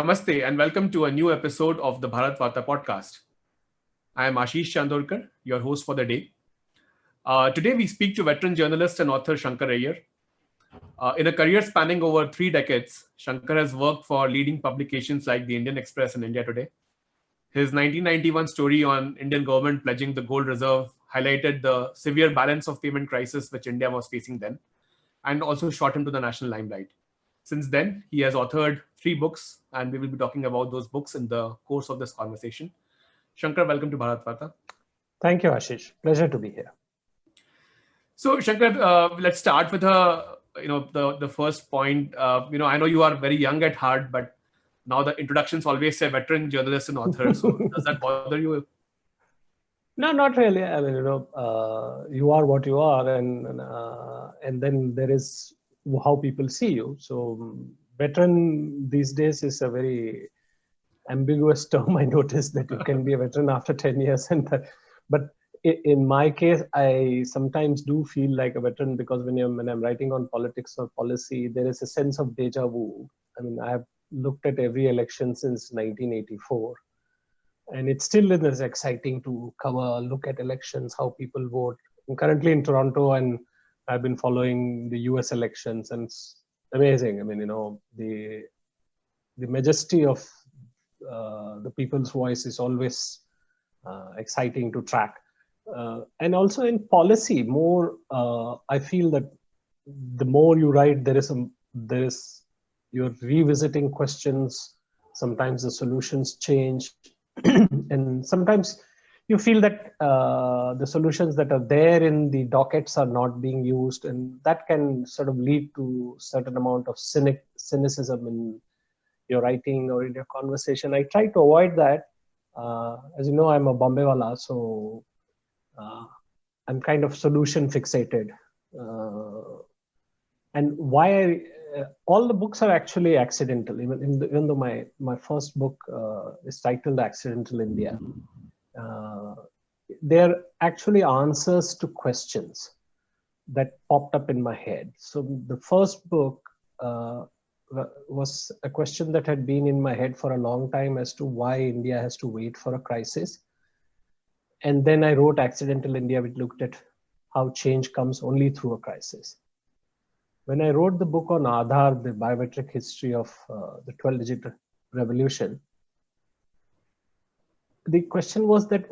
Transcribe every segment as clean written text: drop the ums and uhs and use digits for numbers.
Namaste and welcome to a new episode of the Bharatvaarta podcast. I am Ashish Chandorkar, your host for the day. Today we speak to veteran journalist and author Shankkar Aiyar. In a career spanning over 3 decades, Shankkar has worked for leading publications like the Indian Express and India Today. His 1991 story on Indian government pledging the gold reserve highlighted the severe balance of payment crisis which India was facing then, and also shot him to the national limelight. Since then, he has authored 3 books, and we will be talking about those books in the course of this conversation. Shankkar, welcome to Bharatvaarta. Thank you, Ashish. Pleasure to be here. So, Shankkar, let's start with the first point. I know you are very young at heart, but now the introductions always say veteran journalist and author. So, does that bother you? No, not really. I mean, you are what you are, and then there is how people see you. So, veteran these days is a very ambiguous term. I noticed that you can be a veteran after 10 years, but in my case, I sometimes do feel like a veteran because when I'm writing on politics or policy, there is a sense of deja vu. I mean, I have looked at every election since 1984. And it still is exciting to look at elections, how people vote. I'm currently in Toronto and I've been following the US elections and it's amazing. I mean, the majesty of the people's voice is always exciting to track. And also in policy, I feel that the more you write, you're revisiting questions. Sometimes the solutions change. And sometimes you feel that the solutions that are there in the dockets are not being used, and that can sort of lead to a certain amount of cynicism in your writing or in your conversation. I try to avoid that. As you know, I'm a Bombay-wala, so I'm kind of solution fixated. And why all the books are actually accidental. Even though my first book is titled Accidental India, they're actually answers to questions that popped up in my head. So the first book was a question that had been in my head for a long time as to why India has to wait for a crisis. And then I wrote Accidental India, which looked at how change comes only through a crisis. When I wrote the book on Aadhaar, the Biometric History of the 12-digit revolution, the question was that,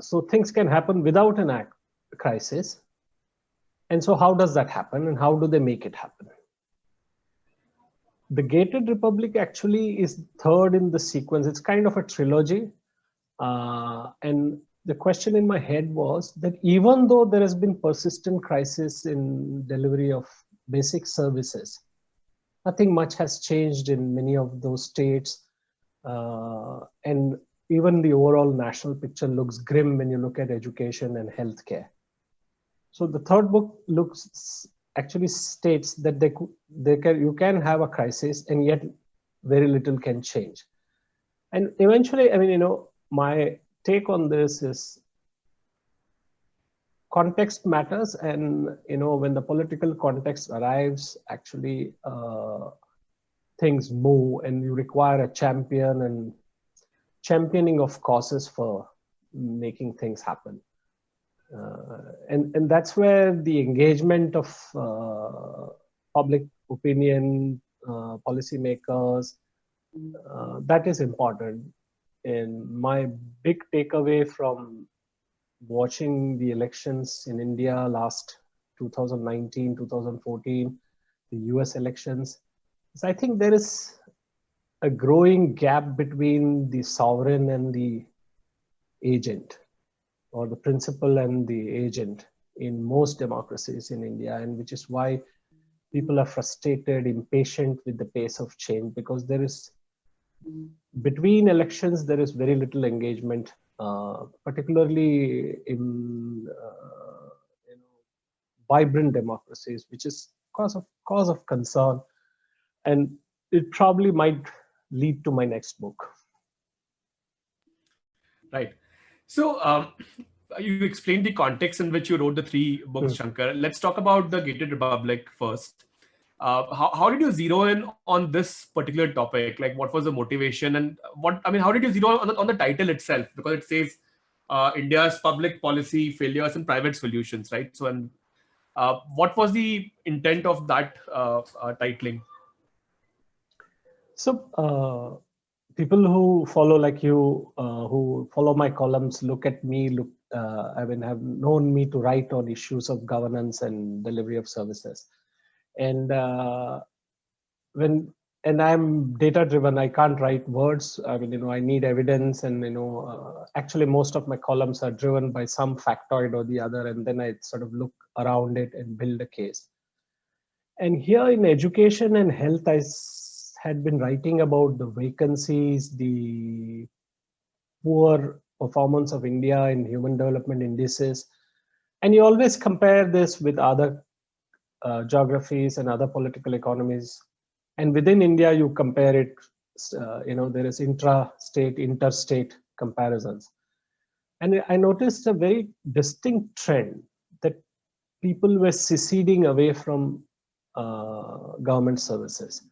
so things can happen without a crisis. And so how does that happen and how do they make it happen? The Gated Republic actually is third in the sequence. It's kind of a trilogy. And the question in my head was that even though there has been persistent crisis in delivery of basic services, nothing much has changed in many of those states. And even the overall national picture looks grim when you look at education and healthcare. So the third book actually states that you can have a crisis and yet very little can change. And eventually, my take on this is context matters, and when the political context arrives, actually things move, and you require a champion and championing of causes for making things happen. And that's where the engagement of public opinion, policymakers, that is important. And my big takeaway from watching the elections in India last 2019, 2014, the US elections, is I think there is a growing gap between the sovereign and the agent, or the principal and the agent in most democracies in India, and which is why people are frustrated, impatient with the pace of change, because between elections, there is very little engagement, particularly in vibrant democracies, which is cause of concern. And it probably might lead to my next book. Right. So you explained the context in which you wrote the 3 books, Shankkar. Let's talk about the Gated Republic first. how did you zero in on this particular topic? Like, what was the motivation, and how did you zero on the title itself? Because it says India's public policy failures and private solutions, right? So, and what was the intent of that titling? So people who follow like you, who follow my columns, look at me, have known me to write on issues of governance and delivery of services. And when and I'm data driven, I can't write words. I need evidence, and actually most of my columns are driven by some factoid or the other, and then I sort of look around it and build a case. And here in education and health, had been writing about the vacancies, the poor performance of India in human development indices. And you always compare this with other geographies and other political economies. And within India, you compare it, there is intra-state, interstate comparisons. And I noticed a very distinct trend that people were seceding away from government services,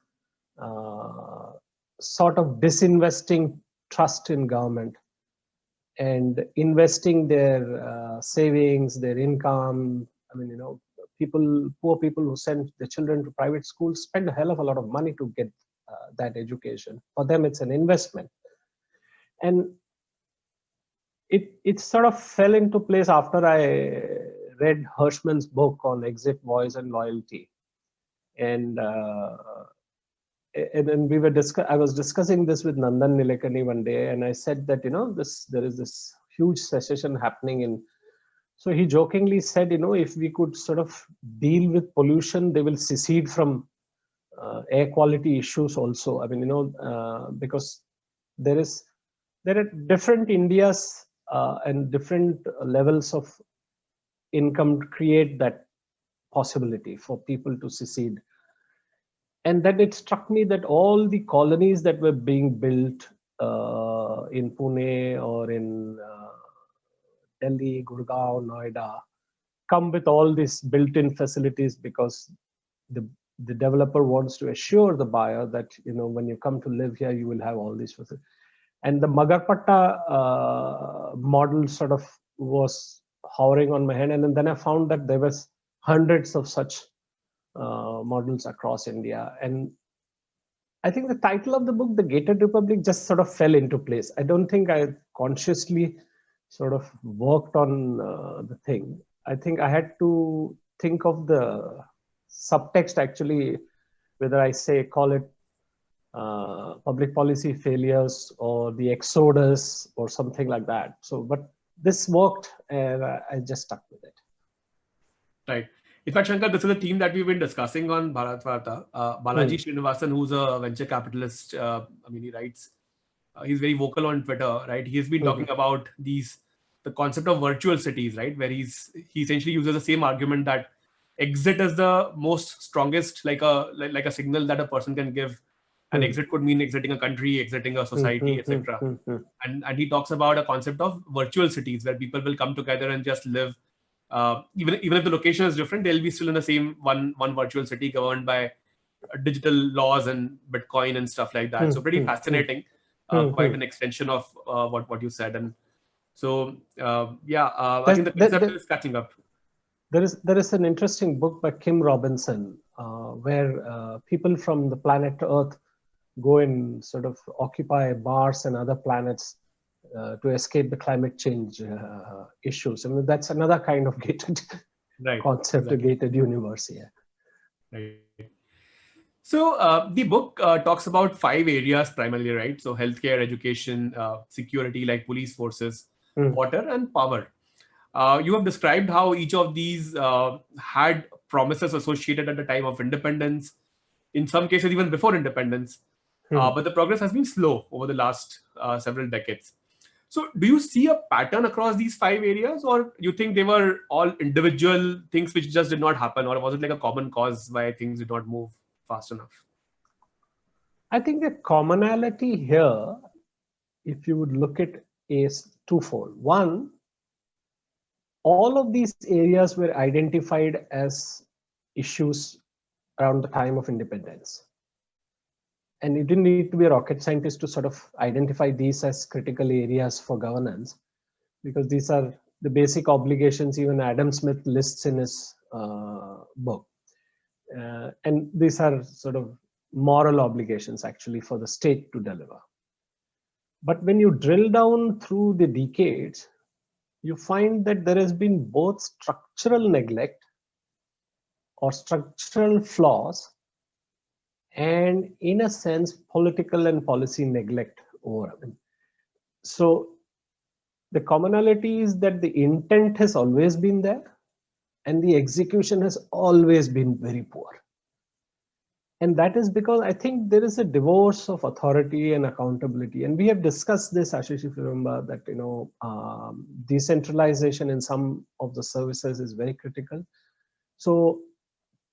sort of disinvesting trust in government and investing their savings, their income. Poor people who send their children to private schools spend a hell of a lot of money to get that education. For them, it's an investment. And it sort of fell into place after I read Hirschman's book on exit, voice, and loyalty. And then I was discussing this with Nandan Nilekani one day, and I said that there is this huge secession happening in. So he jokingly said, if we could sort of deal with pollution, they will secede from air quality issues also. Because there are different Indias and different levels of income to create that possibility for people to secede. And then it struck me that all the colonies that were being built in Pune or in Delhi, Gurgaon, Noida, come with all these built-in facilities because the developer wants to assure the buyer that when you come to live here, you will have all these facilities. And the Magarpatta model sort of was hovering on my head, and then I found that there was hundreds of such models across India. And I think the title of the book, The Gated Republic, just sort of fell into place. I don't think I consciously sort of worked on the thing. I think I had to think of the subtext, actually, whether I call it public policy failures or the exodus or something like that. So, but this worked, and I just stuck with it. Right. In fact, Shankkar, this is a theme that we've been discussing on Bharatvaarta. Balaji Srinivasan, who's a venture capitalist, he writes, he's very vocal on Twitter, right? He's been talking about the concept of virtual cities, right? Where he essentially uses the same argument that exit is the most strongest, like a signal that a person can give. An exit could mean exiting a country, exiting a society, etc. And he talks about a concept of virtual cities where people will come together and just live. Even if the location is different, they'll be still in the same one virtual city governed by digital laws and Bitcoin and stuff like that. So pretty fascinating. Quite an extension of what you said. And so I think the concept is catching up. There is an interesting book by Kim Robinson where people from the planet Earth go and sort of occupy Mars and other planets to escape the climate change issues. That's another kind of gated concept, exactly. A gated universe. Yeah. Right. So the book talks about 5 areas primarily, right? So healthcare, education, security, like police forces, water, and power. You have described how each of these had promises associated at the time of independence, in some cases even before independence. But the progress has been slow over the last several decades. So do you see a pattern across these 5 areas, or you think they were all individual things which just did not happen, or was it like a common cause why things did not move fast enough? I think the commonality here, if you would look at, is twofold. One, all of these areas were identified as issues around the time of independence. And you didn't need to be a rocket scientist to sort of identify these as critical areas for governance, because these are the basic obligations even Adam Smith lists in his book. And these are sort of moral obligations actually for the state to deliver. But when you drill down through the decades, you find that there has been both structural neglect or structural flaws and, in a sense, political and policy neglect over them. So the commonality is that the intent has always been there and the execution has always been very poor. And that is because I think there is a divorce of authority and accountability. And we have discussed this, Ashish, if you remember, that decentralization in some of the services is very critical. So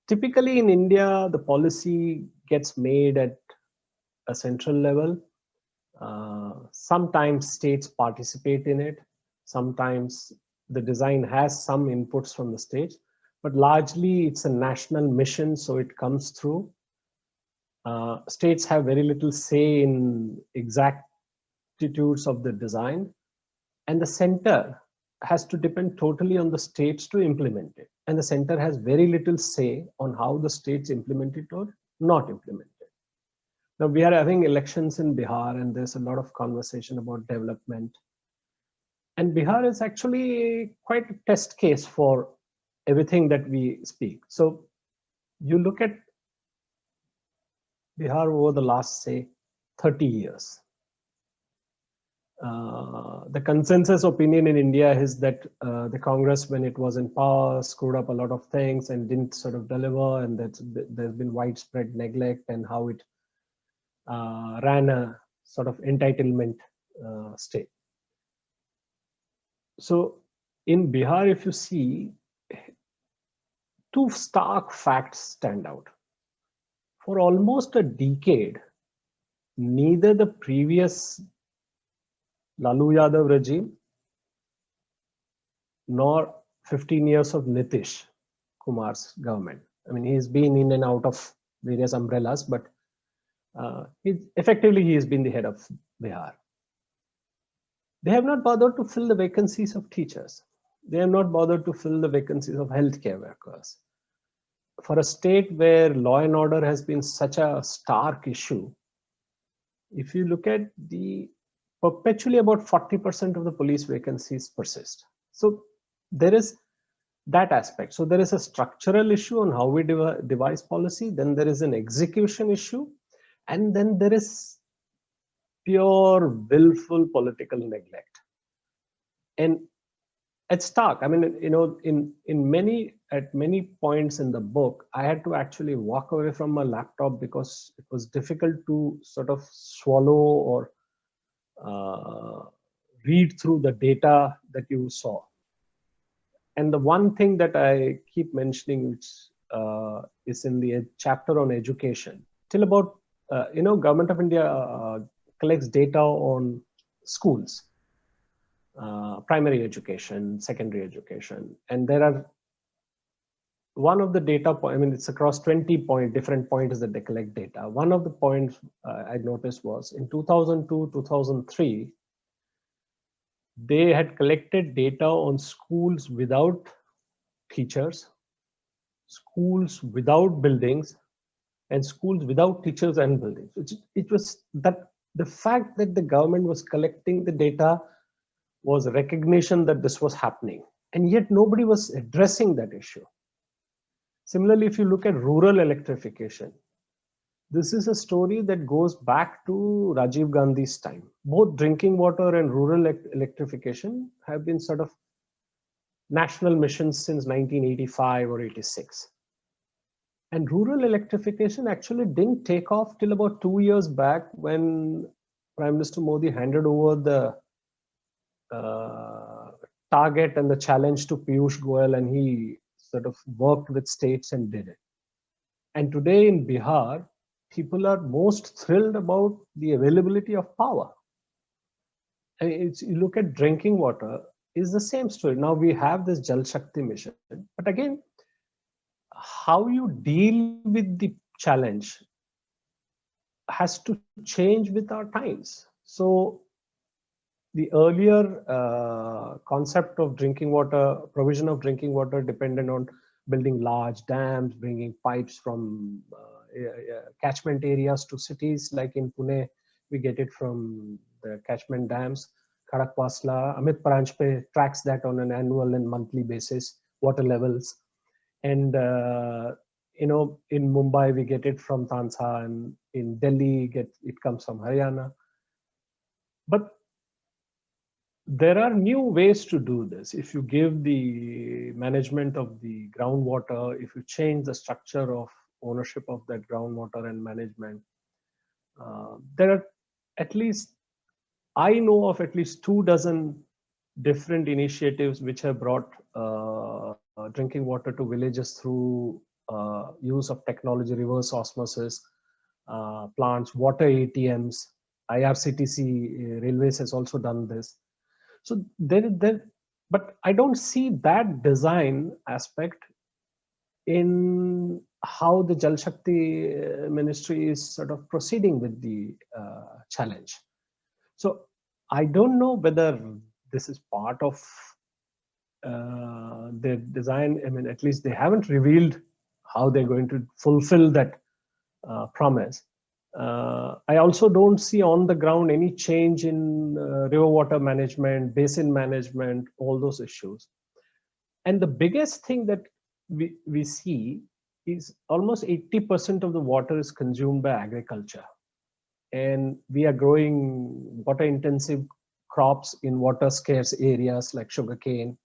typically in India, the policy gets made at a central level. Sometimes states participate in it. Sometimes the design has some inputs from the states, but largely it's a national mission, so it comes through. States have very little say in exactitudes of the design, and the center has to depend totally on the states to implement it. And the center has very little say on how the states implement it or not implement it. Now, we are having elections in Bihar, and there's a lot of conversation about development. And Bihar is actually quite a test case for everything that we speak. So you look at Bihar over the last, say, 30 years. The consensus opinion in India is that the Congress, when it was in power, screwed up a lot of things and didn't sort of deliver, and that there's been widespread neglect and how it ran a sort of entitlement state. So in Bihar, if you see, two stark facts stand out. For almost a decade, neither the previous Lalu Yadav regime nor 15 years of Nitish Kumar's government. I mean, he's been in and out of various umbrellas, but effectively he has been the head of Bihar. They have not bothered to fill the vacancies of teachers. They have not bothered to fill the vacancies of healthcare workers. For a state where law and order has been such a stark issue, if you look at perpetually about 40% of the police vacancies persist. So there is that aspect. So there is a structural issue on how we devise policy, then there is an execution issue, and then there is pure willful political neglect. And it's stark. I mean, at many points in the book, I had to actually walk away from my laptop because it was difficult to sort of swallow or read through the data that you saw. And the one thing that I keep mentioning, which is in the chapter on education, till about, Government of India collects data on schools, primary education, secondary education. And there are one of the data point, I mean, it's across 20 different points that they collect data. One of the points I noticed was in 2002, 2003, they had collected data on schools without teachers, schools without buildings, and schools without teachers and buildings. It was that the fact that the government was collecting the data was a recognition that this was happening, and yet nobody was addressing that issue. Similarly, if you look at rural electrification, this is a story that goes back to Rajiv Gandhi's time. Both drinking water and rural electrification have been sort of national missions since 1985 or 86. And rural electrification actually didn't take off till about 2 years back when Prime Minister Modi handed over the target and the challenge to Piyush Goyal, and he sort of worked with states and did it. And today in Bihar, people are most thrilled about the availability of power. And you look at drinking water, is the same story. Now we have this Jal Shakti mission, but again, how you deal with the challenge has to change with our times. So the earlier concept of drinking water, provision of drinking water depended on building large dams, bringing pipes from catchment areas to cities. Like in Pune, we get it from the catchment dams. Khadakwasla, Amit Paranjpe tracks that on an annual and monthly basis, water levels. And in Mumbai, we get it from Tansa, and in Delhi, it comes from Haryana. But there are new ways to do this. If you give the management of the groundwater, if you change the structure of ownership of that groundwater and management, there are at least, I know of at least 24 different initiatives which have brought drinking water to villages through use of technology, reverse osmosis, plants, water ATMs. IRCTC Railways has also done this. So but I don't see that design aspect in how the Jal Shakti ministry is sort of proceeding with the challenge. So I don't know whether this is part of their design. I mean, at least they haven't revealed how they're going to fulfill that promise. I also don't see on the ground any change in river water management, basin management, all those issues. And the biggest thing that we see is almost 80% of the water is consumed by agriculture. And we are growing water intensive crops in water scarce areas like sugarcane,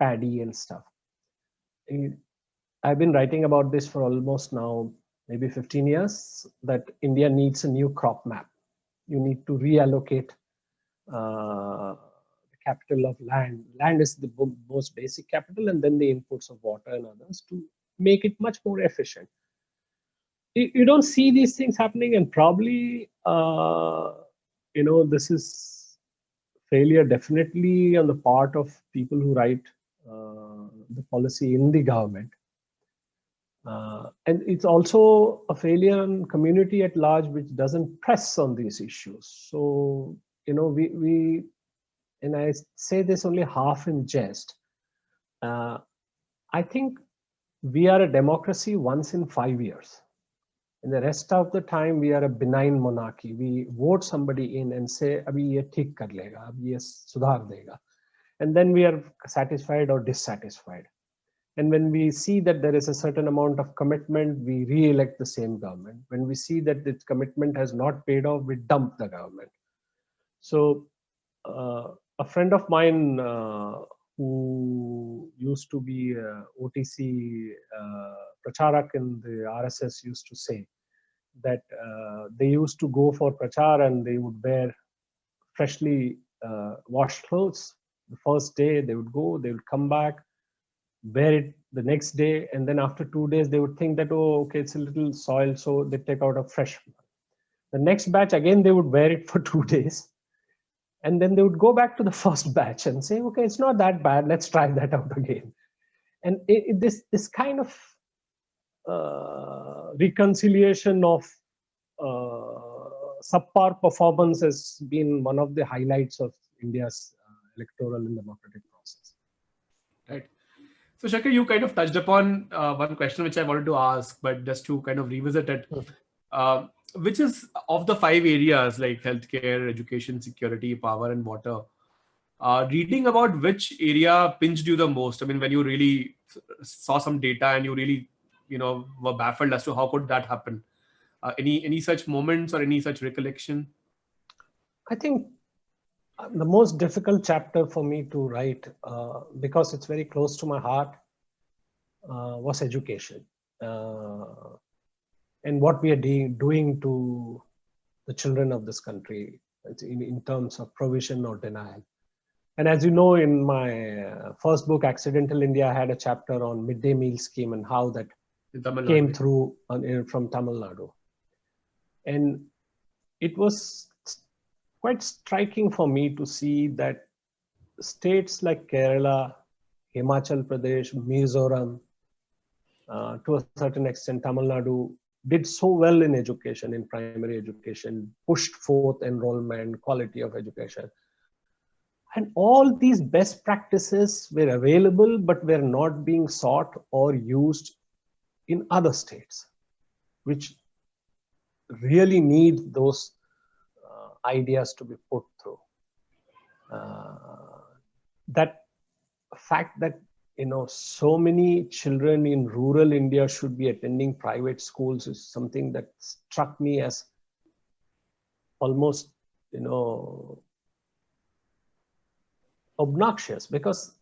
paddy, and stuff. I've been writing about this for almost now maybe 15 years, that India needs a new crop map. You need to reallocate the capital of land. Land is the most basic capital, and then the inputs of water and others to make it much more efficient. You don't see these things happening, and probably this is failure definitely on the part of people who write the policy in the government. And it's also a failure in community at large, which doesn't press on these issues. So, we and I say this only half in jest. I think we are a democracy once in 5 years. And the rest of the time, we are a benign monarchy. We vote somebody in and say, "Abhi ye theek kar lega, abhi ye sudhar dega," and then we are satisfied or dissatisfied. And when we see that there is a certain amount of commitment, we re-elect the same government. When we see that the commitment has not paid off, we dump the government. So a friend of mine who used to be OTC pracharak in the RSS used to say that they used to go for prachar and they would wear freshly washed clothes. The first day they would go, they would come back, wear it the next day, and then after 2 days they would think that, oh, okay, it's a little soiled, so they take out a fresh one. The next batch again they would wear it for 2 days, and then they would go back to the first batch and say, okay, it's not that bad, let's try that out again. And this kind of reconciliation of subpar performance has been one of the highlights of India's electoral and democratic process. Right. So, Shankkar, you kind of touched upon one question which I wanted to ask, but just to kind of revisit it, which is of the 5 areas like healthcare, education, security, power, and water. Reading about which area pinched you the most? I mean, when you really saw some data and you really, were baffled as to how could that happen? Any such moments or any such recollection? I think the most difficult chapter for me to write, because it's very close to my heart, was education, and what we are doing to the children of this country in terms of provision or denial. And as you know, in my first book, Accidental India, I had a chapter on midday meal scheme and how that came through from Tamil Nadu. And it was quite striking for me to see that states like Kerala, Himachal Pradesh, Mizoram, To a certain extent, Tamil Nadu did so well in education, in primary education, pushed forth enrollment, quality of education. And all these best practices were available, but were not being sought or used in other states, which really need those ideas to be put through. That fact that so many children in rural India should be attending private schools is something that struck me as almost obnoxious, because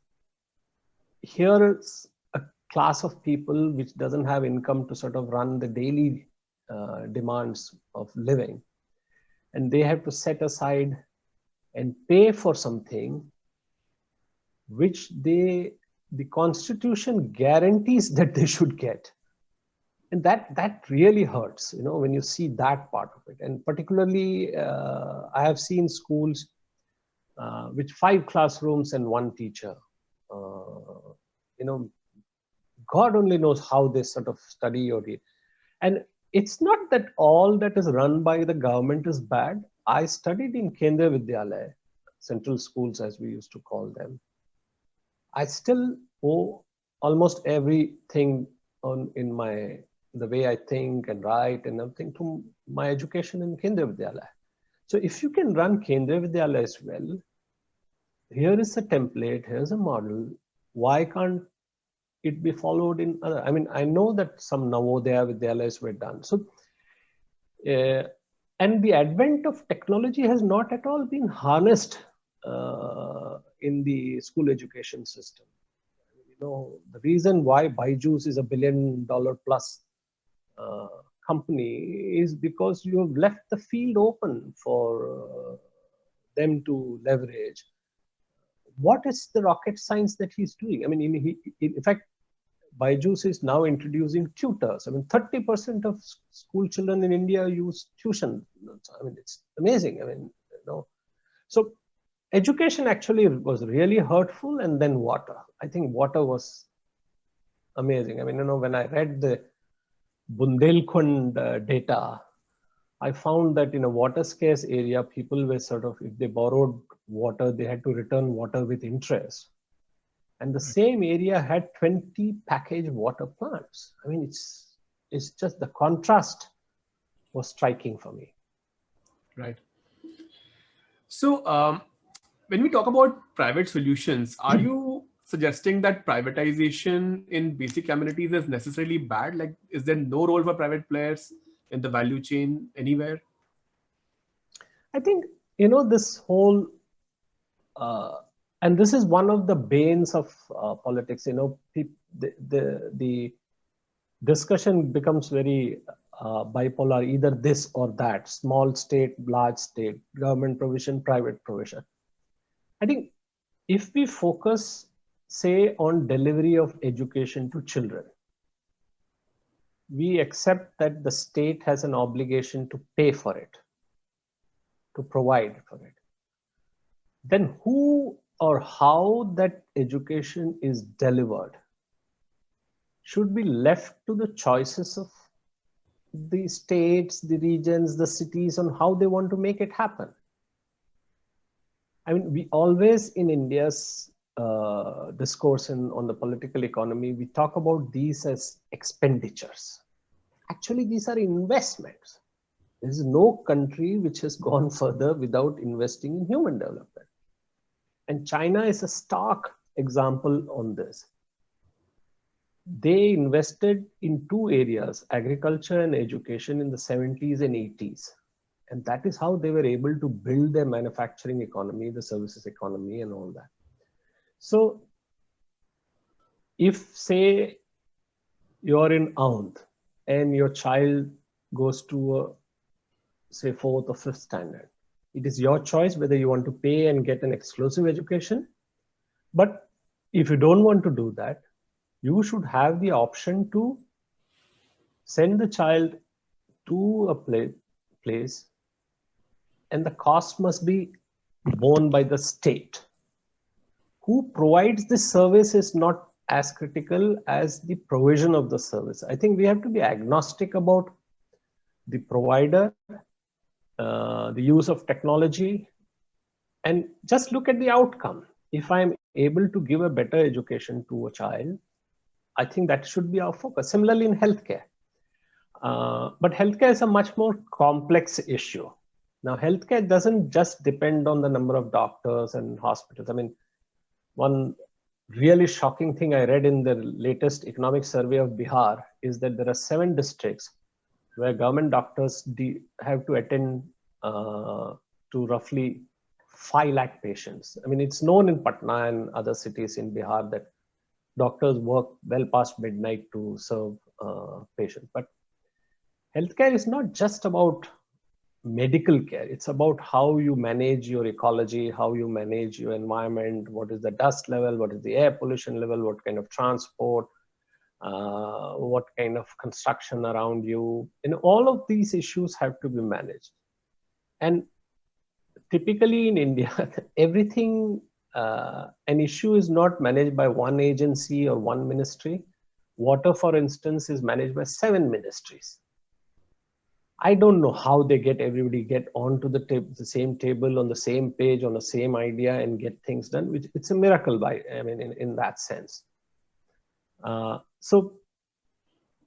here is a class of people which doesn't have income to sort of run the daily demands of living, and they have to set aside and pay for something which the constitution guarantees that they should get. And that really hurts, when you see that part of it. And particularly, I have seen schools with 5 classrooms and 1 teacher. God only knows how they sort of study or read. And it's not that all that is run by the government is bad. I studied in Kendra Vidyalaya, central schools as we used to call them. I still owe almost everything in the way I think and write and everything to my education in Kendra Vidyalaya. So if you can run Kendra Vidyalaya as well, here is a template, here's a model. Why can't it be followed in other? I mean, I know that some Navodaya Vidyalayas were done. So, and the advent of technology has not at all been harnessed in the school education system. The reason why Byju's is $1 billion plus company is because you have left the field open for them to leverage. What is the rocket science that he's doing? I mean, in fact, Byju's is now introducing tutors. I mean, 30% of school children in India use tuition. I mean, it's amazing. I mean, so education actually was really hurtful. And then water. I think water was amazing. I mean, when I read the Bundelkhand data, I found that in a water scarce area, people were sort of, if they borrowed water, they had to return water with interest. And the same area had 20 packaged water plants. I mean, it's just the contrast was striking for me. Right. So when we talk about private solutions, are you suggesting that privatization in basic amenities is necessarily bad? Like, is there no role for private players in the value chain anywhere? I think, this whole, and this is one of the banes of politics, the discussion becomes very bipolar, either this or that, small state, large state, government provision, private provision. I think if we focus, say, on delivery of education to children, we accept that the state has an obligation to pay for it, to provide for it. Then who or how that education is delivered should be left to the choices of the states, the regions, the cities on how they want to make it happen. I mean, we always in India's discourse on the political economy, we talk about these as expenditures. Actually, these are investments. There is no country which has gone further without investing in human development. And China is a stark example on this. They invested in 2 areas, agriculture and education, in the 70s and 80s. And that is how they were able to build their manufacturing economy, the services economy, and all that. So if, say, you're in Aundh and your child goes to say 4th or 5th standard, it is your choice whether you want to pay and get an exclusive education. But if you don't want to do that, you should have the option to send the child to a place, and the cost must be borne by the state. Who provides this service is not as critical as the provision of the service. I think we have to be agnostic about the provider, the use of technology, and just look at the outcome. If I'm able to give a better education to a child, I think that should be our focus. Similarly in healthcare. But healthcare is a much more complex issue. Now, healthcare doesn't just depend on the number of doctors and hospitals. I mean, one really shocking thing I read in the latest economic survey of Bihar is that there are 7 districts where government doctors have to attend to roughly 5 lakh patients. I mean, it's known in Patna and other cities in Bihar that doctors work well past midnight to serve patients. But healthcare is not just about medical care. It's about how you manage your ecology, how you manage your environment, what is the dust level, what is the air pollution level, what kind of transport, what kind of construction around you. And all of these issues have to be managed. And typically in India, everything, an issue is not managed by one agency or one ministry. Water, for instance, is managed by 7 ministries. I don't know how they everybody get onto the same table, on the same page, on the same idea, and get things done. Which it's a miracle, in that sense. So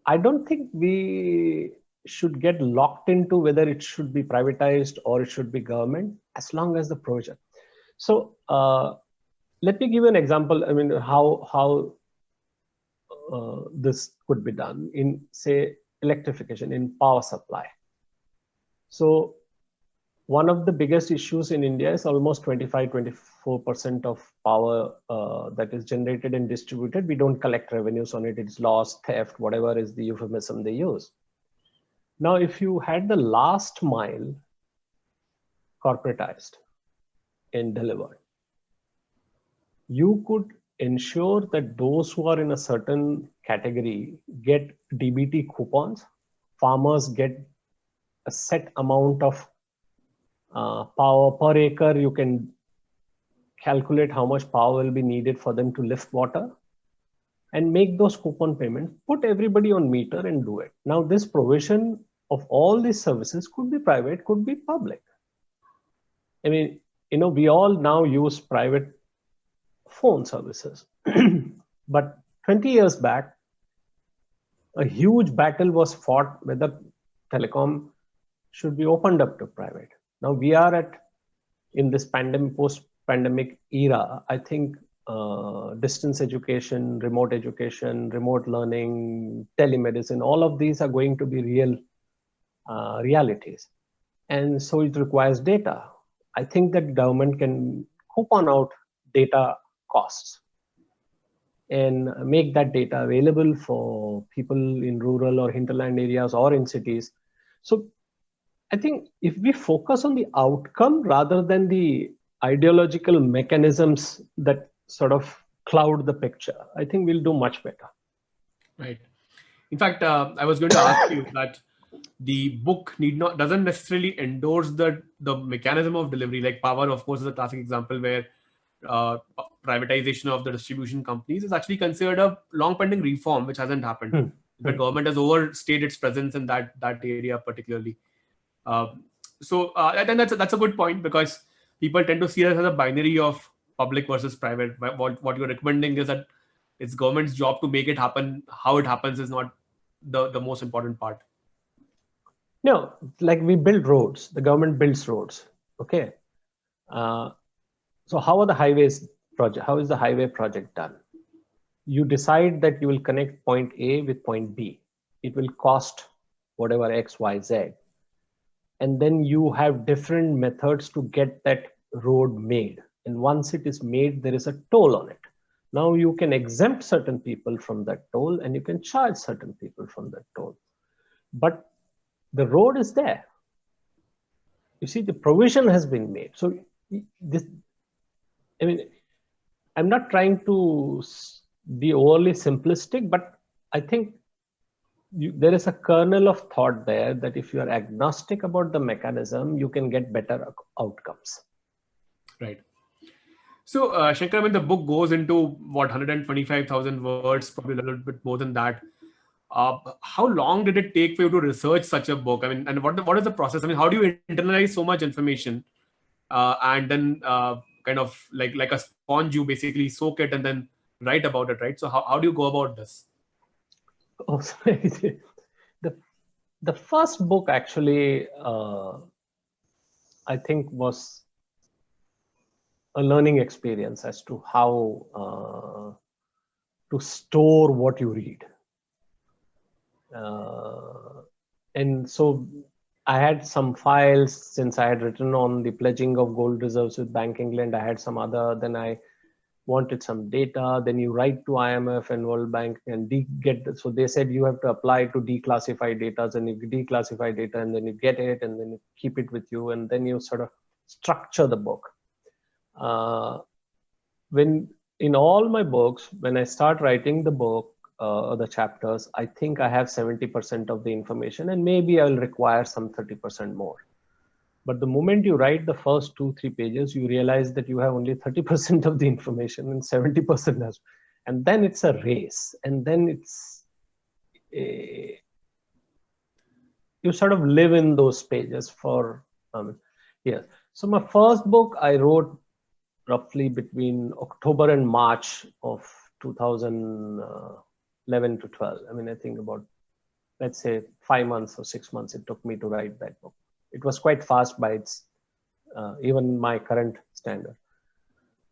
I don't think we should get locked into whether it should be privatized or it should be government, as long as the provision. So let me give you an example. I mean, how this could be done in, say, electrification, in power supply. So one of the biggest issues in India is almost 25-24% of power that is generated and distributed. We don't collect revenues on it. It's lost, theft, whatever is the euphemism they use. Now, if you had the last mile corporatized and delivered, you could ensure that those who are in a certain category get DBT coupons. Farmers get a set amount of power per acre. You can calculate how much power will be needed for them to lift water and make those coupon payments, put everybody on meter and do it. Now, this provision of all these services could be private, could be public. I mean, we all now use private phone services. But 20 years back, a huge battle was fought whether telecom should be opened up to private. Now we are in this post-pandemic era, I think distance education, remote learning, telemedicine, all of these are going to be real realities. And so it requires data. I think that government can coupon out data costs and make that data available for people in rural or hinterland areas or in cities. So I think if we focus on the outcome rather than the ideological mechanisms that sort of cloud the picture, I think we'll do much better. Right. In fact, I was going to ask you that the book doesn't necessarily endorse the mechanism of delivery. Like power, of course, is a classic example where privatization of the distribution companies is actually considered a long pending reform, which hasn't happened. The government has overstayed its presence in that area particularly. So I think that's a good point, because people tend to see it as a binary of public versus private. What you're recommending is that it's government's job to make it happen. How it happens is not the most important part. No, like we build roads, the government builds roads. Okay. So how are the highways project? How is the highway project done? You decide that you will connect point A with point B. It will cost whatever X, Y, Z. And then you have different methods to get that road made. And once it is made, there is a toll on it. Now you can exempt certain people from that toll and you can charge certain people from that toll. But the road is there. You see, the provision has been made. So this, I mean, I'm not trying to be overly simplistic, but I think there is a kernel of thought there that if you are agnostic about the mechanism, you can get better outcomes. Right. So, Shankar, when the book goes into what 125,000 words, probably a little bit more than that, how long did it take for you to research such a book? I mean, and what is the process? I mean, how do you internalize so much information and then kind of like a sponge, you basically soak it and then write about it, right? So, how do you go about this? Oh, sorry. the the first book actually, I think, was a learning experience as to how to store what you read. Uh, and so I had some files since I had written on the pledging of gold reserves with Bank England. I had some other, then I wanted some data. Then you write to IMF and World Bank and so they said you have to apply to declassify data, and you declassify data and then you get it and then you keep it with you and then you sort of structure the book. When in all my books, when I start writing the book, the chapters, I think I have 70% of the information and maybe I'll require some 30% more. But the moment you write the first 2-3 pages, you realize that you have only 30% of the information and 70% has, and then it's a race. And then it's, you sort of live in those pages for years. So my first book I wrote roughly between October and March of 2011 to 12. I mean, I think about, let's say, 5 months or 6 months it took me to write that book. It was quite fast by its, even my current standard.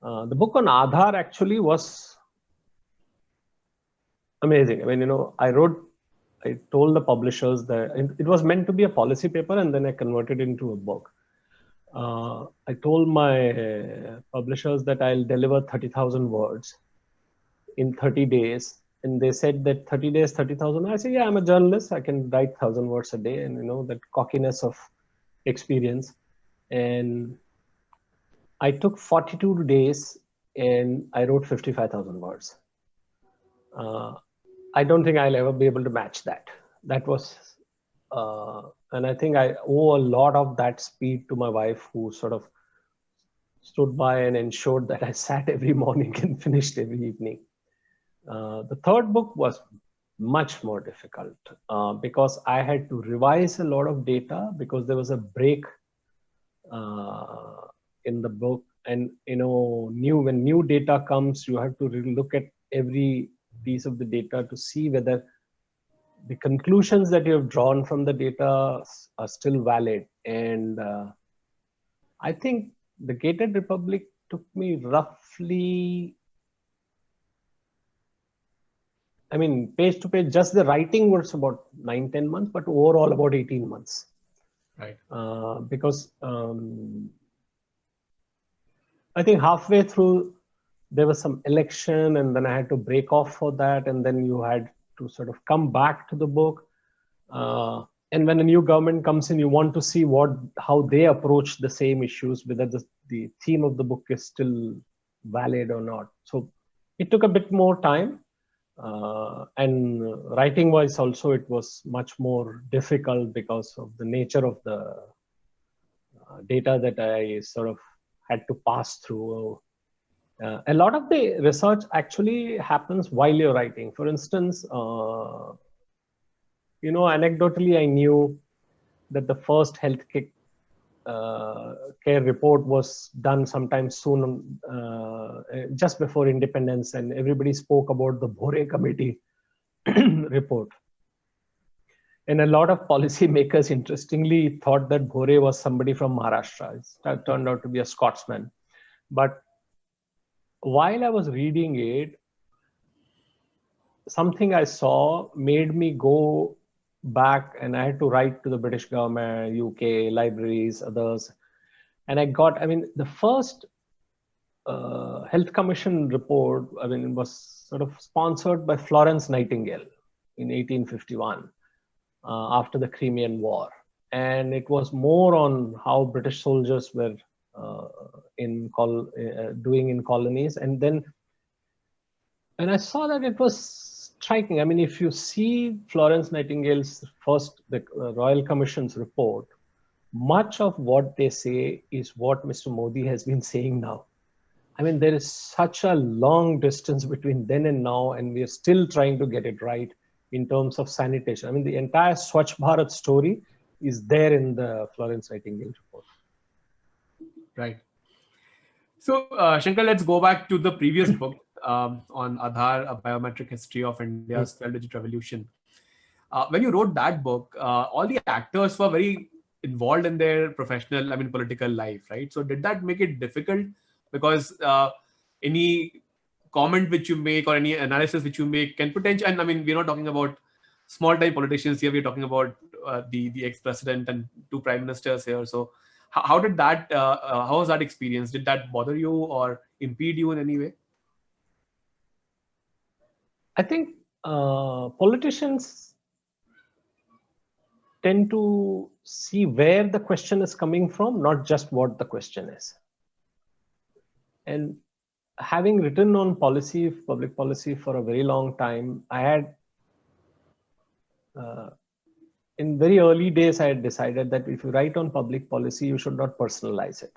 The book on Aadhaar actually was amazing. I mean, I told the publishers that it was meant to be a policy paper and then I converted it into a book. I told my publishers that I'll deliver 30,000 words in 30 days. And they said that 30 days, 30,000. I said, yeah, I'm a journalist. I can write 1,000 words a day. And, that cockiness of experience. And I took 42 days and I wrote 55,000 words. I don't think I'll ever be able to match that. That was, and I think I owe a lot of that speed to my wife, who sort of stood by and ensured that I sat every morning and finished every evening. The third book was much more difficult because I had to revise a lot of data because there was a break in the book. And, when new data comes, you have to look at every piece of the data to see whether the conclusions that you have drawn from the data are still valid. And I think the Gated Republic took me roughly, I mean, page to page, just the writing was about 9-10 months, but overall about 18 months. Right. Because I think halfway through, there was some election and then I had to break off for that. And then you had to sort of come back to the book. And when a new government comes in, you want to see how they approach the same issues, whether the theme of the book is still valid or not. So it took a bit more time. And writing wise also, it was much more difficult because of the nature of the data that I sort of had to pass through. A lot of the research actually happens while you're writing. For instance, anecdotally, I knew that the first health care report was done sometime soon, just before independence, and everybody spoke about the Bhore Committee report. And a lot of policymakers, interestingly, thought that Bhore was somebody from Maharashtra. It turned out to be a Scotsman. But while I was reading it, something I saw made me go back, and I had to write to the British government, UK, libraries, others. And the first Health Commission report, it was sort of sponsored by Florence Nightingale in 1851 after the Crimean War. And it was more on how British soldiers were doing in colonies. And I saw that it was striking. I mean, if you see Florence Nightingale's the Royal Commission's report, much of what they say is what Mr. Modi has been saying now. I mean, there is such a long distance between then and now, and we are still trying to get it right in terms of sanitation. I mean, the entire Swachh Bharat story is there in the Florence Nightingale report. Right. So, Shankar, let's go back to the previous book on Aadhaar, A Biometric History of India's 12-digit revolution. When you wrote that book, all the actors were very involved in their professional, I mean, political life, right? So, did that make it difficult? Because any comment which you make or any analysis which you make can potentially, and I mean, we're not talking about small-time politicians here. We're talking about the ex-president and two prime ministers here. So, how did that? How was that experience? Did that bother you or impede you in any way? I think politicians tend to see where the question is coming from, not just what the question is. And having written on policy, public policy for a very long time, I had, in very early days, I had decided that if you write on public policy, you should not personalize it.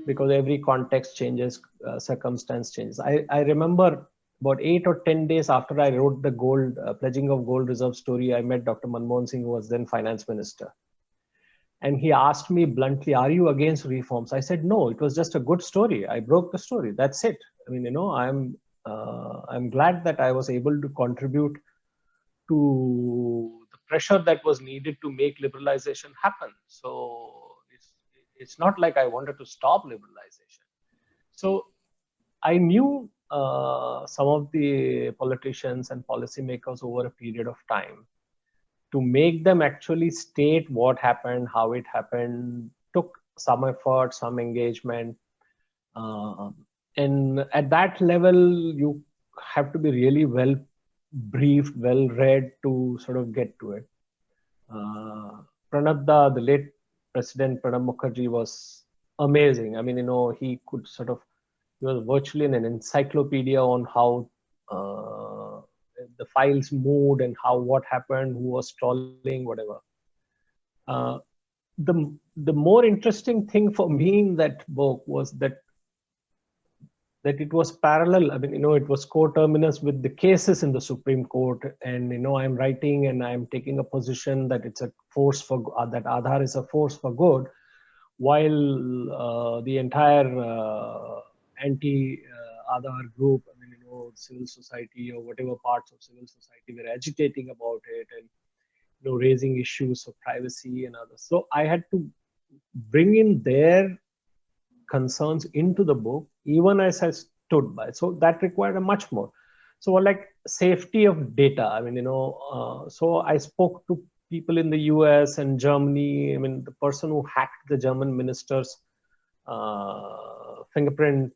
Because every context changes, circumstance changes. I remember about 8 or 10 days after I wrote the pledging of gold reserve story, I met Dr. Manmohan Singh, who was then finance minister. And he asked me bluntly, are you against reforms? I said, no, it was just a good story. I broke the story. That's it. I mean, you know, I'm glad that I was able to contribute to the pressure that was needed to make liberalization happen. So it's not like I wanted to stop liberalization. So I knew some of the politicians and policymakers over a period of time. To make them actually state what happened, how it happened, took some effort, some engagement. And at that level, you have to be really well briefed, well read to sort of get to it. The late President Pranab Mukherjee was amazing. I mean, you know, he was virtually an encyclopedia on how the files moved and what happened, who was stalling, whatever. The more interesting thing for me in that book was that it was parallel. I mean, you know, it was coterminous with the cases in the Supreme Court. And, you know, I'm writing and I'm taking a position that it's a force for, that Aadhaar is a force for good, while the entire anti-Aadhaar group, I mean, you know, civil society or whatever parts of civil society were agitating about it and, you know, raising issues of privacy and others. So I had to bring in their concerns into the book, even as I stood by. So that required a much more. So like safety of data. I mean, you know, so I spoke to people in the US and Germany. I mean, the person who hacked the German minister's fingerprint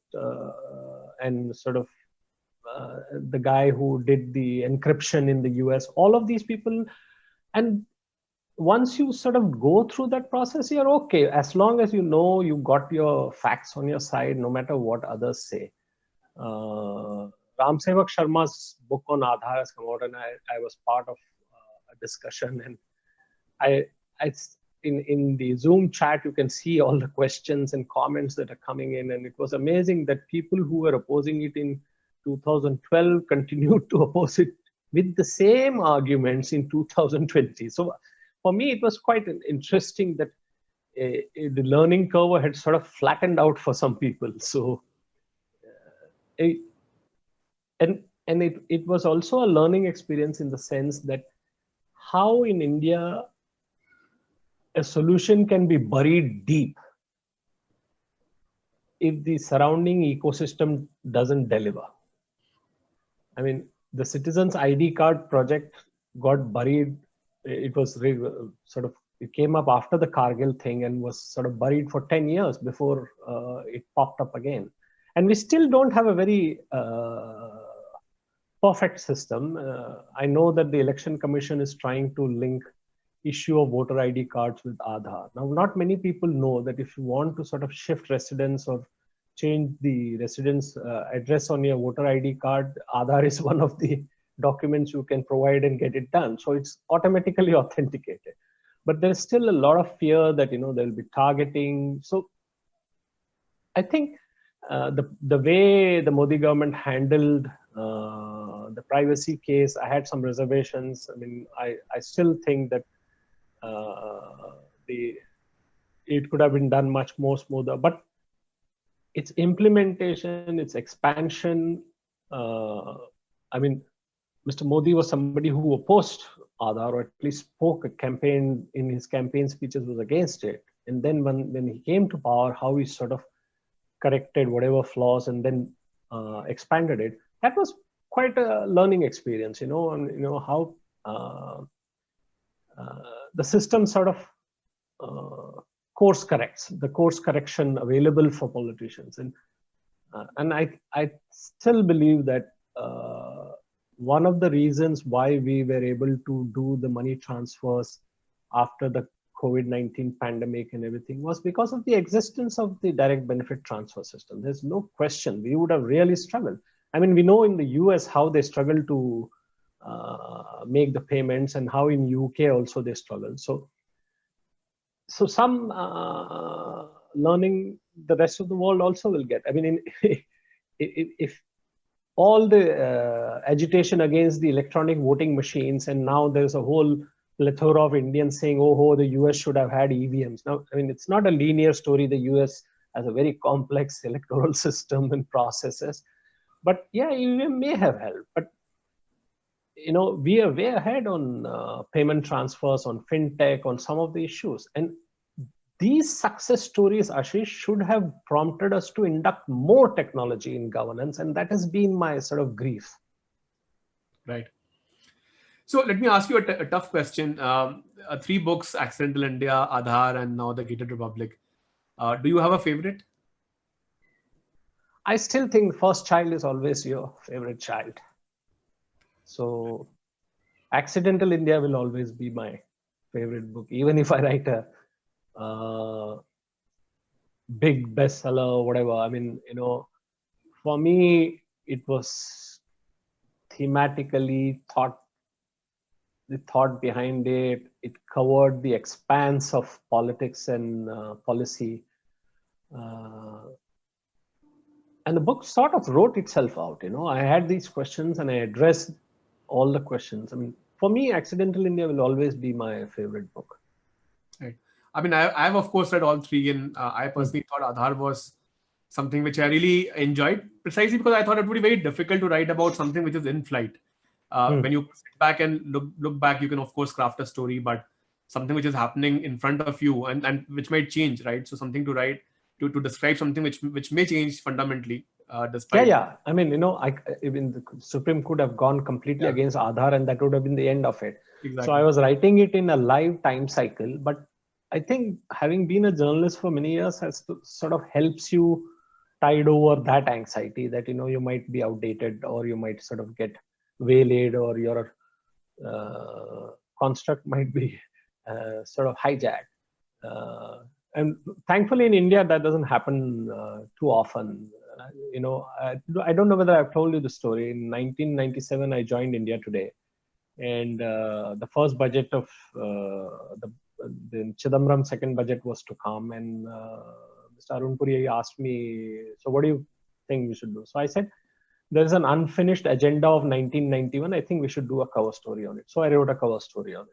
and sort of the guy who did the encryption in the US, all of these people. And once you sort of go through that process, you're okay, as long as you know you got your facts on your side, no matter what others say. Ram Sevak Sharma's book on Aadhaar has come out, and I was part of a discussion, and in the Zoom chat, you can see all the questions and comments that are coming in, and it was amazing that people who were opposing it in 2012 continued to oppose it with the same arguments in 2020. So for me, it was quite interesting that the learning curve had sort of flattened out for some people. So, it was also a learning experience in the sense that how in India a solution can be buried deep if the surrounding ecosystem doesn't deliver. I mean, the Citizens ID card project got buried. It was it came up after the Kargil thing and was sort of buried for 10 years before it popped up again. And we still don't have a very perfect system. I know that the Election Commission is trying to link issue of voter ID cards with Aadhaar. Now, not many people know that if you want to sort of shift residence or change the residence address on your voter ID card, Aadhaar is one of the documents you can provide and get it done. So it's automatically authenticated. But there's still a lot of fear that, you know, there'll be targeting. So I think the way the Modi government handled the privacy case, I had some reservations. I mean, I still think that it could have been done much more smoother, but its implementation, its expansion. I mean, Mr. Modi was somebody who opposed Aadhaar, or at least spoke a campaign in his campaign speeches was against it. And then when he came to power, how he sort of corrected whatever flaws and then expanded it. That was quite a learning experience, and how the system sort of course corrects, the course correction available for politicians. And I still believe that one of the reasons why we were able to do the money transfers after the COVID-19 pandemic and everything was because of the existence of the direct benefit transfer system. There's no question. We would have really struggled. I mean, we know in the US how they struggle to make the payments, and how in UK also they struggle. So some learning the rest of the world also will get. I mean, if all the agitation against the electronic voting machines, and now there's a whole plethora of Indians saying, oh, the US should have had EVMs. Now, I mean, it's not a linear story. The US has a very complex electoral system and processes. But yeah, EVM may have helped. But, we are way ahead on payment transfers, on fintech, on some of the issues. And these success stories, Ashish, should have prompted us to induct more technology in governance. And that has been my sort of grief. Right. So let me ask you a tough question. 3 books, Accidental India, Aadhaar, and now The Gated Republic. Do you have a favorite? I still think First Child is always your favorite child. So Accidental India will always be my favorite book, even if I write a big bestseller or whatever. I mean, for me, it was thematically the thought behind it. It covered the expanse of politics and policy. And the book sort of wrote itself out. I had these questions and I addressed all the questions. I mean, for me, Accidental India will always be my favorite book. Right. I mean, I've of course read all 3, and I personally thought Aadhaar was something which I really enjoyed, precisely because I thought it would be very difficult to write about something which is in flight. When you sit back and look back, you can of course craft a story, but something which is happening in front of you and which might change, right? So something to write to describe something which may change fundamentally. Despite yeah. I mean, even the Supreme could have gone completely against Aadhaar, and that would have been the end of it. Exactly. So I was writing it in a live time cycle, but I think having been a journalist for many years has sort of helps you tide over that anxiety that you might be outdated, or you might sort of get waylaid, or your construct might be sort of hijacked. And thankfully in India that doesn't happen too often. I don't know whether I've told you the story. In 1997, I joined India Today, and the first budget of the Chidambaram second budget was to come, and Mr. Arun Puri asked me, so what do you think we should do? So I said, there is an unfinished agenda of 1991. I think we should do a cover story on it. So I wrote a cover story on it.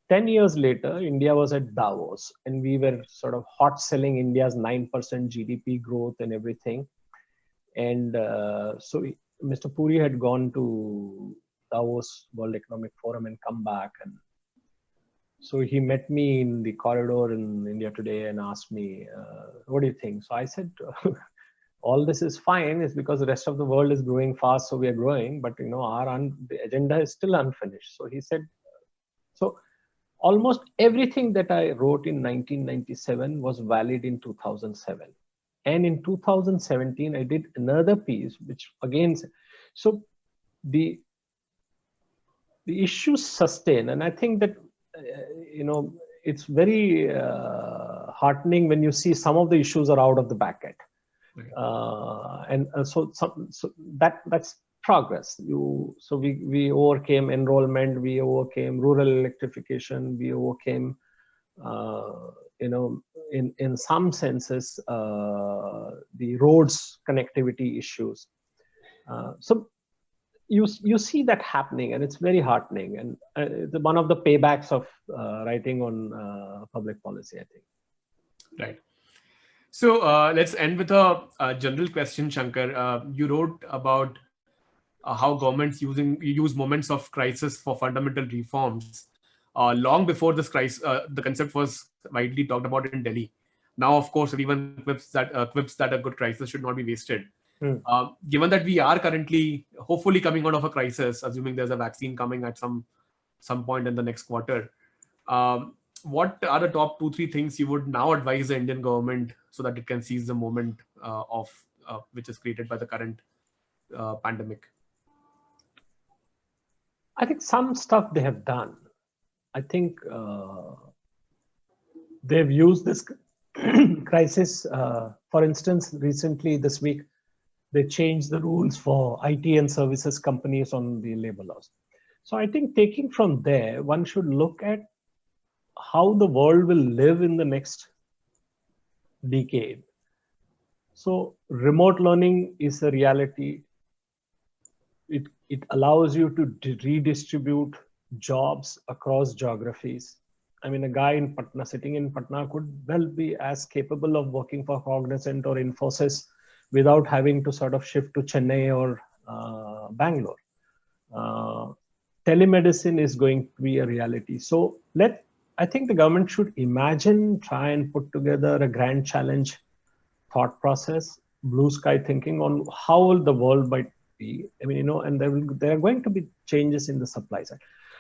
10 years later, India was at Davos, and we were sort of hot selling India's 9% GDP growth and everything. And so Mr. Puri had gone to Davos World Economic Forum and come back. And so he met me in the corridor in India Today and asked me, what do you think? So I said, all this is fine. It's because the rest of the world is growing fast, so we are growing. But the agenda is still unfinished. So he said, so almost everything that I wrote in 1997 was valid in 2007. And in 2017, I did another piece, which again, so the issues sustain. And I think that, it's very heartening when you see some of the issues are out of the bucket. So that's progress. So we overcame enrollment, we overcame rural electrification, we overcame in some senses, the roads connectivity issues. So you see that happening, and it's very heartening. And it's one of the paybacks of writing on public policy, I think. Right. So let's end with a general question, Shankkar. You wrote about how governments use moments of crisis for fundamental reforms. Long before this crisis, the concept was widely talked about in Delhi. Now, of course, everyone quips that a good crisis should not be wasted. Given that we are currently, hopefully, coming out of a crisis, assuming there's a vaccine coming at some point in the next quarter, what are the top 2-3 things you would now advise the Indian government so that it can seize the moment of which is created by the current pandemic? I think some stuff they have done. I think they've used this crisis. For instance, recently this week, they changed the rules for IT and services companies on the labor laws. So I think taking from there, one should look at how the world will live in the next decade. So remote learning is a reality. It allows you to redistribute jobs across geographies. I mean, a guy in Patna, sitting in Patna, could well be as capable of working for Cognizant or Infosys without having to sort of shift to Chennai or Bangalore. Telemedicine is going to be a reality. So I think the government should try and put together a grand challenge thought process, blue sky thinking on how the world might be. I mean, and there are going to be changes in the supply side.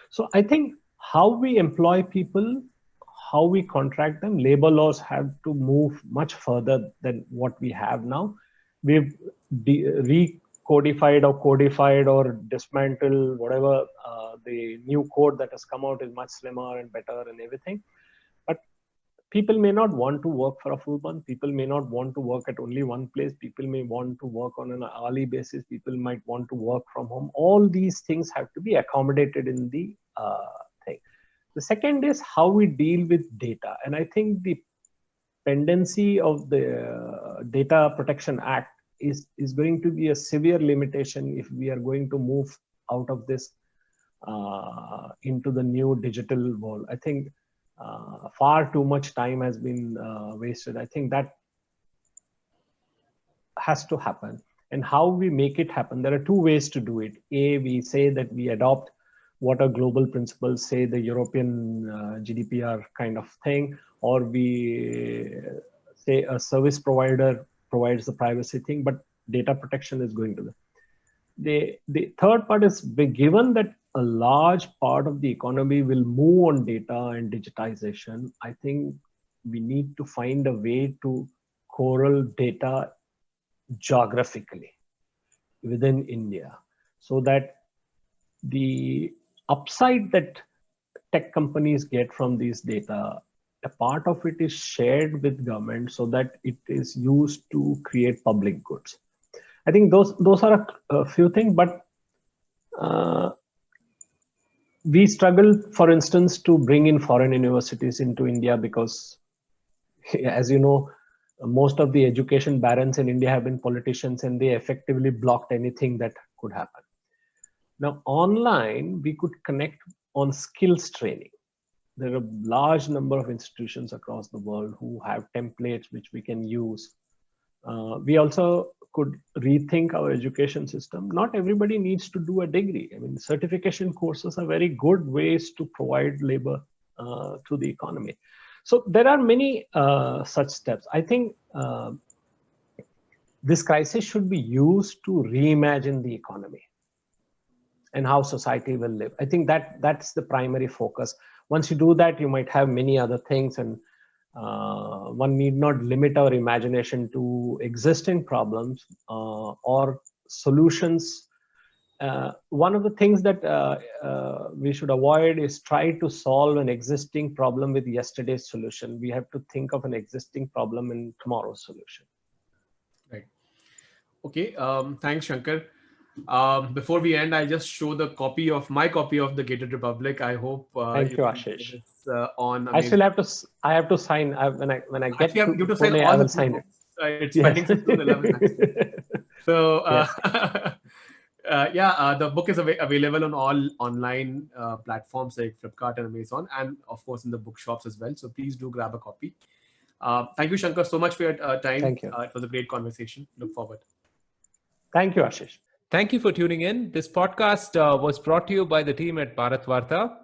So I think how we employ people, how we contract them, labor laws have to move much further than what we have now. We've recodified or codified or dismantled whatever. The new code that has come out is much slimmer and better and everything. But people may not want to work for a full month. People may not want to work at only one place. People may want to work on an hourly basis. People might want to work from home. All these things have to be accommodated in the thing. The second is how we deal with data. And I think the pendency of the Data Protection Act is going to be a severe limitation if we are going to move out of this into the new digital world. I think far too much time has been wasted. I think that has to happen. And how we make it happen, there are two ways to do it. A, we say that we adopt what are global principles, say the European GDPR kind of thing, or we say a service provider provides the privacy thing, but data protection is going to the third part is, given that a large part of the economy will move on data and digitization, I think we need to find a way to corral data geographically within India, so that the upside that tech companies get from these data, a part of it is shared with government so that it is used to create public goods. I think those are a few things, but we struggle, for instance, to bring in foreign universities into India because, as you know, most of the education barons in India have been politicians, and they effectively blocked anything that could happen. Now, online, we could connect on skills training. There are a large number of institutions across the world who have templates which we can use. We also could rethink our education system. Not everybody needs to do a degree. I mean, certification courses are very good ways to provide labor to the economy. So there are many such steps. I think this crisis should be used to reimagine the economy and how society will live. I think that's the primary focus. Once you do that, you might have many other things, and one need not limit our imagination to existing problems or solutions. One of the things that we should avoid is try to solve an existing problem with yesterday's solution. We have to think of an existing problem in tomorrow's solution. Right. Okay. Thanks, Shankkar. Before we end, I'll just show my copy of the Gated Republic. I hope Thank you you, can Ashish. see this on I amazing. still have to. I have to sign when I get Actually, to you have to sign Pune. I all the will three sign it. books. It's Yes. pending since June 11th, actually. So, Yes. the book is available on all online platforms like Flipkart and Amazon, and of course in the bookshops as well. So please do grab a copy. Thank you, Shankkar, so much for your time. Thank you. It was a great conversation. Look forward. Thank you, Ashish. Thank you for tuning in. This podcast was brought to you by the team at Bharatvaarta.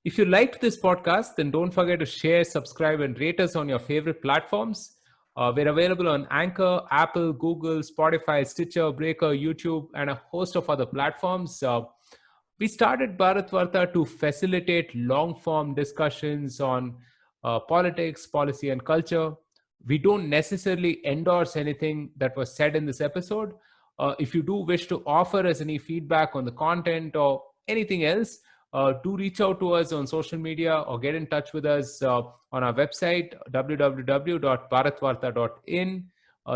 If you liked this podcast, then don't forget to share, subscribe, and rate us on your favorite platforms. We're available on Anchor, Apple, Google, Spotify, Stitcher, Breaker, YouTube, and a host of other platforms. We started Bharatvaarta to facilitate long-form discussions on politics, policy, and culture. We don't necessarily endorse anything that was said in this episode. If you do wish to offer us any feedback on the content or anything else, do reach out to us on social media or get in touch with us on our website, www.bharatvarta.in.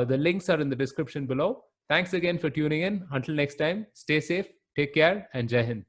The links are in the description below. Thanks again for tuning in. Until next time, stay safe, take care, and Jai Hind.